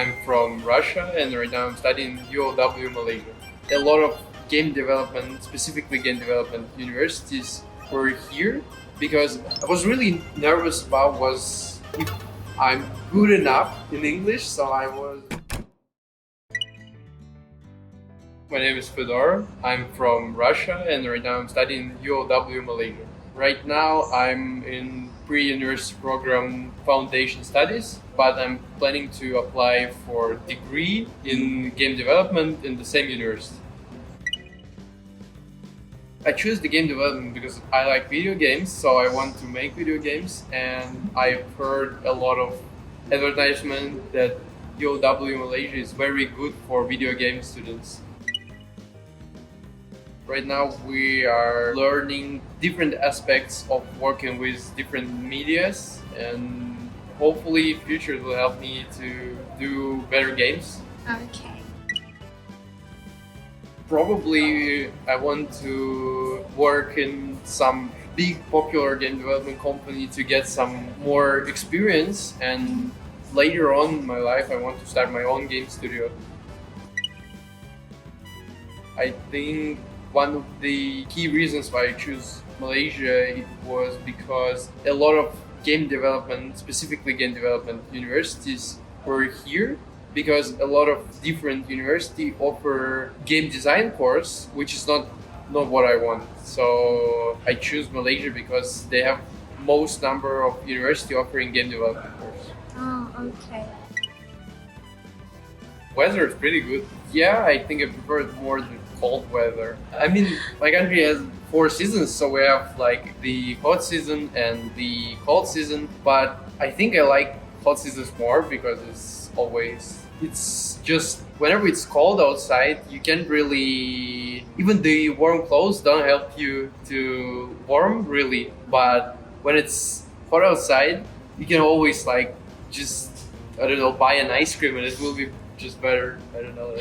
I'm from Russia and right now I'm studying UOW Malaysia. A lot of game development, specifically game development universities were here because I was really nervous about was if I'm good enough in English, so I was... My name is Fedor. I'm from Russia and right now I'm studying UOW Malaysia. Right now I'm in pre-university program foundation studies, but I'm planning to apply for degree in game development in the same university. I choose the game development because I like video games, so I want to make video games, and I've heard a lot of advertisement that UOW Malaysia is very good for video game students. Right now we are learning different aspects of working with different medias, and hopefully future will help me to do better games. Okay. Probably I want to work in some big popular game development company to get some more experience, and later on in my life I want to start my own game studio. I think one of the key reasons why I choose Malaysia it was because a lot of game development, specifically game development universities were here because a lot of different universities offer game design course, which is not what I want. So I choose Malaysia because they have most number of university offering game development course. Oh, okay. Weather is pretty good. Yeah, I think I prefer it more than cold weather. I mean, my country has 4 seasons, so we have like the hot season and the cold season, but I think I like hot seasons more because it's just whenever it's cold outside, you can't really, even the warm clothes don't help you to warm really, but when it's hot outside, you can always like just, I don't know, buy an ice cream and it will be just better. I don't know.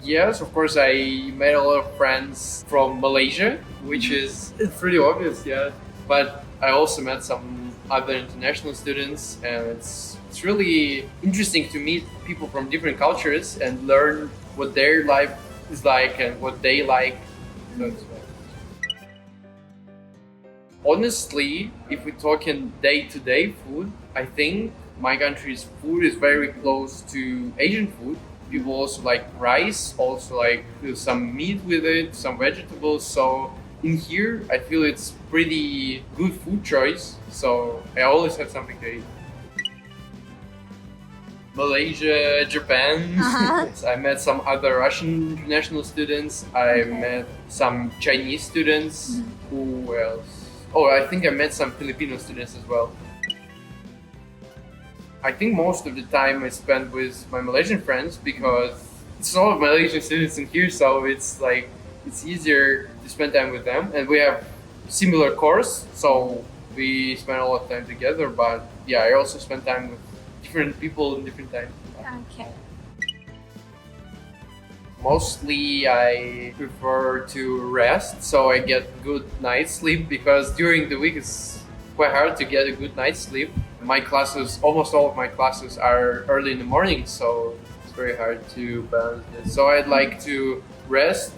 Yes, of course, I made a lot of friends from Malaysia, which is pretty obvious, yeah. But I also met some other international students, and it's really interesting to meet people from different cultures and learn what their life is like and what they like. Honestly, if we're talking day-to-day food, I think my country's food is very close to Asian food. People also like rice, also like some meat with it, some vegetables. So in here, I feel it's pretty good food choice. So I always have something to eat. Malaysia, Japan. I met some other Russian international students. I met some Chinese students. Who else? Oh, I think I met some Filipino students as well. I think most of the time I spend with my Malaysian friends because it's all Malaysian students in here, so it's like it's easier to spend time with them, and we have similar course, so we spend a lot of time together. But yeah, I also spend time with different people in different times. Okay. Mostly I prefer to rest, so I get good night's sleep because during the week it's quite hard to get a good night's sleep. My classes, almost all of my classes are early in the morning, so it's very hard to balance this. So I'd like to rest,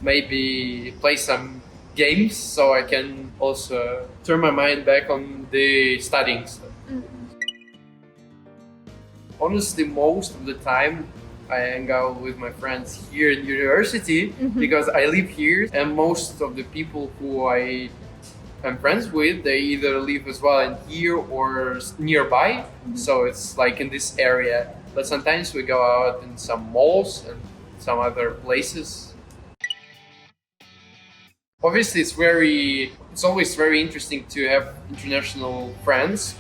maybe play some games so I can also turn my mind back on the studying stuff. Honestly, most of the time I hang out with my friends here in university because I live here, and most of the people who I'm friends with, they either live as well in here or nearby, so it's like in this area. But sometimes we go out in some malls and some other places. Obviously, it's always very interesting to have international friends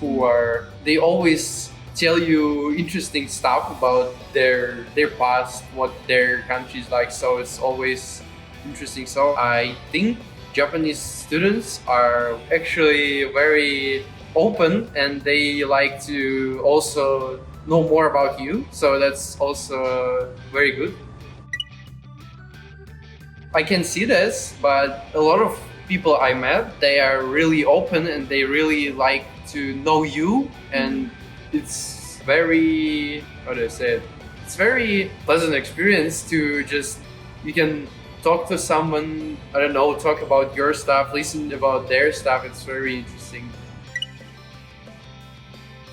they always tell you interesting stuff about their past, what their country is like, so it's always interesting. So I think Japanese students are actually very open and they like to also know more about you, so that's also very good. I can see this, but a lot of people I met, they are really open and they really like to know you, and it's very, how do I say it? It's very pleasant experience to just, you can talk to someone, I don't know, talk about your stuff, listen about their stuff. It's very interesting.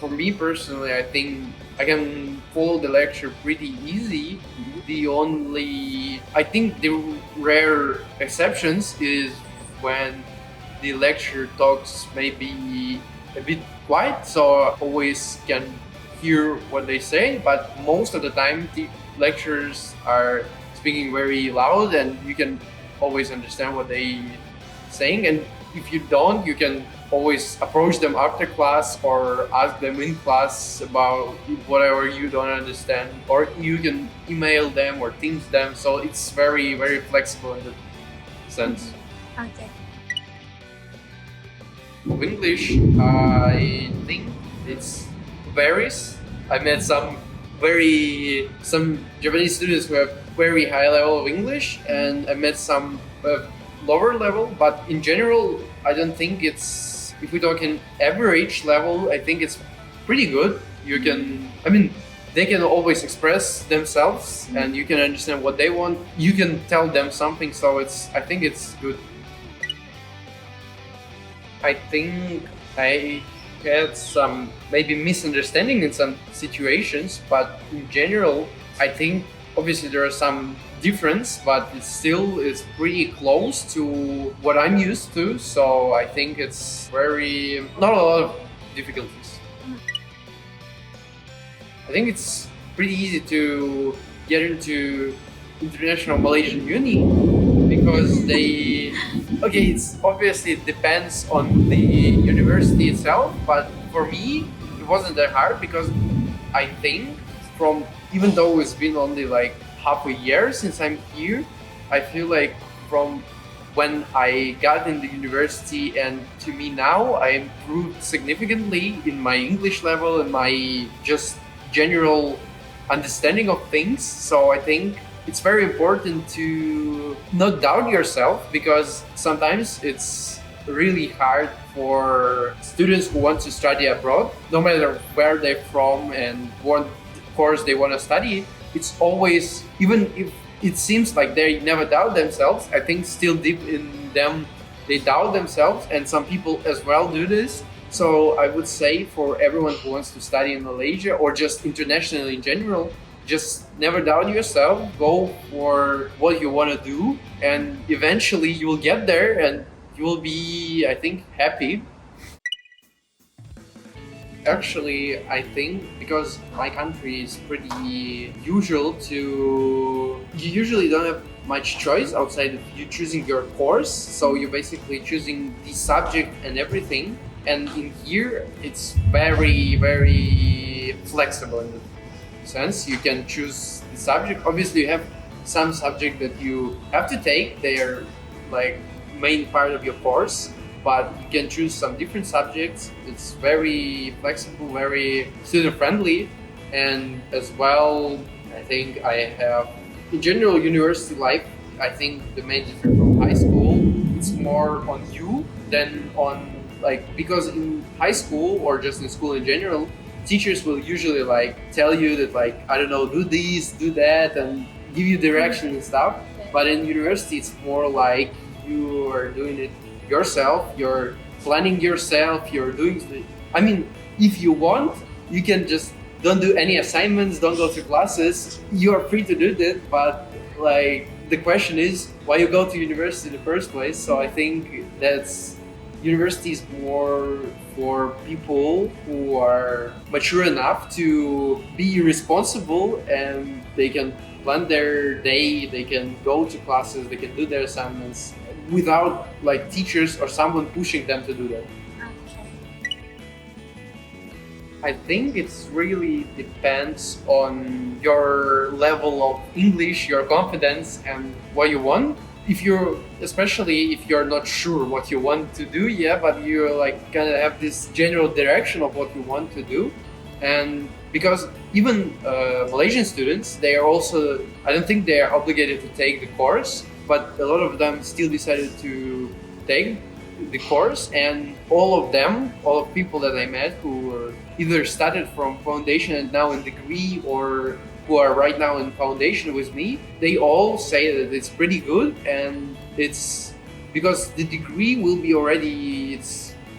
For me personally, I think I can follow the lecture pretty easy. I think the rare exceptions is when the lecture talks maybe a bit quiet, so I always can hear what they say, but most of the time the lecturers are speaking very loud and you can always understand what they saying, and if you don't, you can always approach them after class or ask them in class about whatever you don't understand, or you can email them or Teams them, so it's very, very flexible in that sense. Okay. English, I think it's varies. I met some Japanese students who have very high level of English, and I met some lower level, but in general I don't think it's, if we talk in average level, I think it's pretty good. You can, I mean, they can always express themselves and you can understand what they want. You can tell them something, so I think it's good. I think I had some maybe misunderstanding in some situations, but in general, I think obviously there are some difference, but it still is pretty close to what I'm used to. So I think it's not a lot of difficulties. I think it's pretty easy to get into International Malaysian Uni because it's obviously it depends on the university itself, but for me it wasn't that hard because I think even though it's been only like half a year since I'm here, I feel like from when I got in the university and to me now, I improved significantly in my English level and my just general understanding of things. So I think it's very important to not doubt yourself, because sometimes it's really hard for students who want to study abroad, no matter where they're from and what course they want to study. It's always, even if it seems like they never doubt themselves, I think still deep in them they doubt themselves, and some people as well do this. So I would say for everyone who wants to study in Malaysia or just internationally in general, just never doubt yourself, go for what you want to do, and eventually you will get there and you will be, I think, happy. Actually, I think because my country is pretty usual you usually don't have much choice outside of you choosing your course, so you're basically choosing the subject and everything. And in here, it's very, very flexible in the sense you can choose the subject. Obviously, you have some subject that you have to take; they are like main part of your course. But you can choose some different subjects. It's very flexible, very student-friendly, and as well, I think I have, in general, university life, I think the main difference from high school, it's more on you than on, because in high school or just in school in general, teachers will usually tell you that I don't know, do this, do that, and give you direction and stuff. But in university, it's more like you are doing it yourself, you're planning yourself, you're doing, I mean, if you want, you can just don't do any assignments, don't go to classes, you are free to do that, but the question is why you go to university in the first place. So I think university is more for people who are mature enough to be responsible, and they can plan their day, they can go to classes, they can do their assignments without teachers or someone pushing them to do that. Okay. I think it's really depends on your level of English, your confidence, and what you want. Especially if you're not sure what you want to do, but you're gonna have this general direction of what you want to do. And because even Malaysian students, they are also, I don't think they are obligated to take the course, but a lot of them still decided to take the course, and all of people that I met who were either started from foundation and now in degree, or who are right now in foundation with me, they all say that it's pretty good, and it's because the degree will be already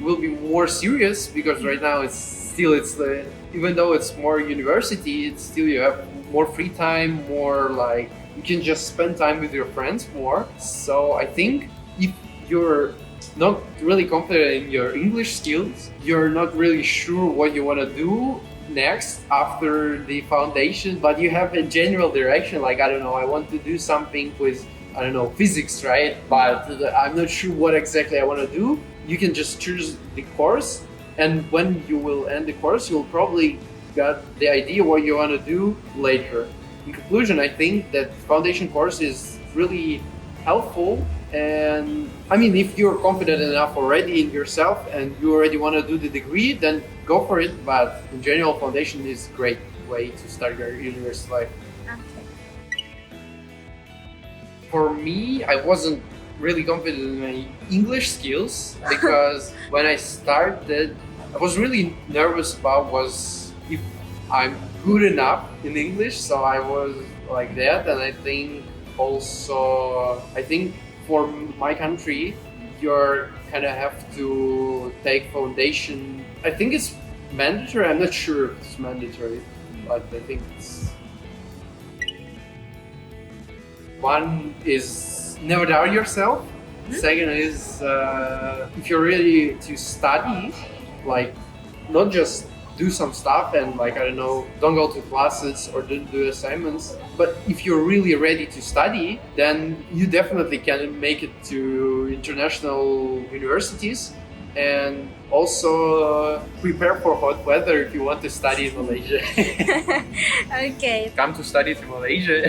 will be more serious, because right now it's the even though it's more university, it's still you have more free time, more like you can just spend time with your friends more. So I think if you're not really confident in your English skills, you're not really sure what you want to do next after the foundation, but you have a general direction, like, I don't know, I want to do something with, I don't know, physics, right? But I'm not sure what exactly I want to do. You can just choose the course, and when you will end the course, you'll probably got the idea what you want to do later. In conclusion, I think that foundation course is really helpful, and I mean, if you're confident enough already in yourself and you already want to do the degree, then go for it. But in general, foundation is a great way to start your university life. Okay. For me, I wasn't really confident in my English skills because when I started, I was really nervous about was if I'm good enough in English. So I was like that, and I think for my country, you're kind of have to take foundation. I think it's mandatory. I'm not sure if it's mandatory, but I think it's. One is never doubt yourself. Second is if you're ready to study, like not just do some stuff and like, I don't know, don't go to classes or don't do assignments. But if you're really ready to study, then you definitely can make it to international universities, and also prepare for hot weather if you want to study in Malaysia. Okay. Come to study to Malaysia.